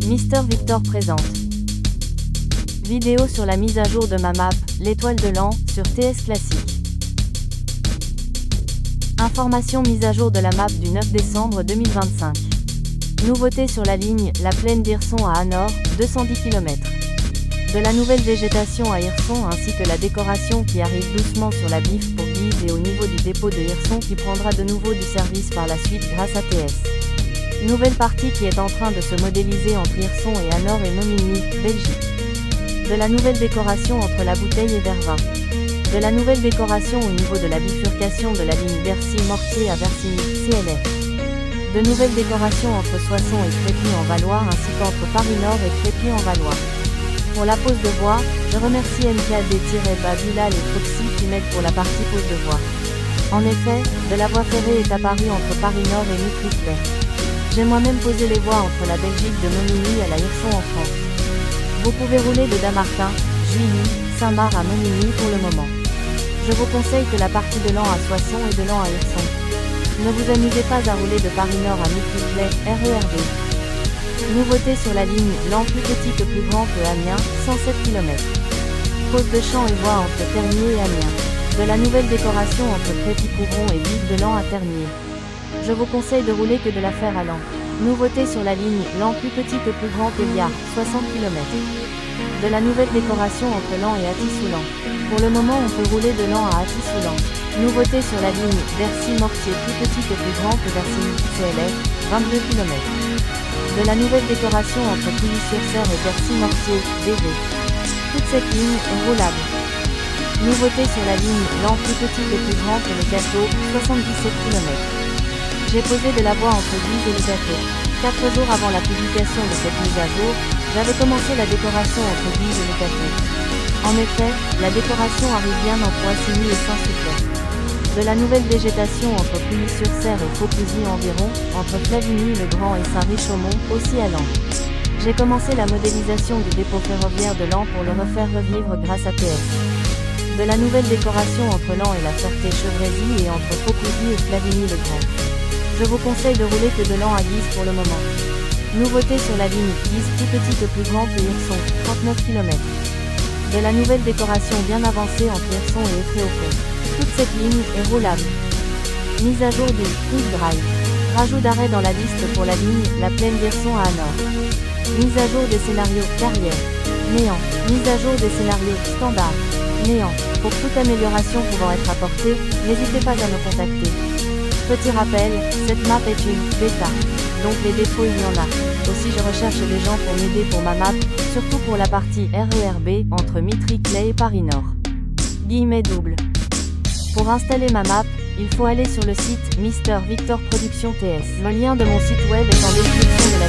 Mister Victor présente. Vidéo sur la mise à jour de ma map, l'étoile de l'an, sur TS Classique. Information mise à jour de la map du 9 décembre 2025. Nouveauté sur la ligne, la plaine d'Hirson à Anor, 210 km. De la nouvelle végétation à Hirson ainsi que la décoration qui arrive doucement sur la bif pour Guise et au niveau du dépôt de Hirson qui prendra de nouveau du service par la suite grâce à TS. Nouvelle partie qui est en train de se modéliser entre Hirson et Anor et Momigny, Belgique. De la nouvelle décoration entre la bouteille et Vervins. De la nouvelle décoration au niveau de la bifurcation de la ligne Bercy-Mortier à Bercy CLF. De nouvelles décorations entre Soissons et Crépy en Valois ainsi qu'entre Paris-Nord et Crépy en Valois. Pour la pose de voie, je remercie MKD-Bilal et Foxy qui m'aident pour la partie pose de voie. En effet, de la voie ferrée est apparue entre Paris-Nord et Mitry-Claye. J'ai moi-même posé les voies entre la Belgique de Momigny à la Hirson en France. Vous pouvez rouler de Damartin, Juilly, Saint-Marc à Momigny pour le moment. Je vous conseille que la partie de l'an à Soissons et de l'an à Hirson. Ne vous amusez pas à rouler de Paris-Nord à Mitry-Claye, RERB. Nouveauté sur la ligne, l'an plus petit que plus grand que Amiens, 107 km. Pose de champ et voie entre Tergnier et Amiens. De la nouvelle décoration entre Crépy-Couvron et Vive de l'an à Tergnier. Je vous conseille de rouler que de la faire à l'an. Nouveauté sur la ligne, l'an plus petit que plus grand que Liard, 60 km. De la nouvelle décoration entre l'an et Athis-Soulan. Pour le moment on peut rouler de l'an à Athis-Soulan. Nouveauté sur la ligne, Bercy-Mortier plus petit que plus grand que Bercy-CLF, 22 km. De la nouvelle décoration entre Pouilly-sur-Serre et Bercy-Mortier, BV. Toute cette ligne est roulable. Nouveauté sur la ligne, l'an plus petit que plus grand que le Gâteau, 77 km. J'ai posé de la voie entre Guise et le Gâteau. 4 jours avant la publication de cette mise à jour, j'avais commencé la décoration entre Guise et le Gâteau. En effet, la décoration arrive bien en Poissigny et Saint-Soufflet. De la nouvelle végétation entre Pouilly-sur-Serre et Faucousy environ, entre Flavigny, Le Grand et Saint-Richaumont, aussi à Laon. J'ai commencé la modélisation du dépôt ferroviaire de Laon pour le refaire revivre grâce à TS. De la nouvelle décoration entre Laon et la Ferté-Chevresis et entre Faucousy et Flavigny-Le Grand. Je vous conseille de rouler que de l'an à Guise pour le moment. Nouveauté sur la ligne, Guise plus petit que plus grand que Hirson, 39 km. De la nouvelle décoration bien avancée entre Hirson et Étréaupont. Toute cette ligne est roulable. Mise à jour du Quick Drive. Rajout d'arrêt dans la liste pour la ligne, la plaine d'Hirson à Anor. Mise à jour des scénarios, carrière. Néant. Mise à jour des scénarios, standard. Néant. Pour toute amélioration pouvant être apportée, n'hésitez pas à me contacter. Petit rappel, cette map est une bêta, donc les défauts il y en a. Aussi je recherche des gens pour m'aider pour ma map, surtout pour la partie RERB entre Mitry-Claye et Paris-Nord. Guillemets double. Pour installer ma map, il faut aller sur le site Mister Victor Production TS. Le lien de mon site web est en description de la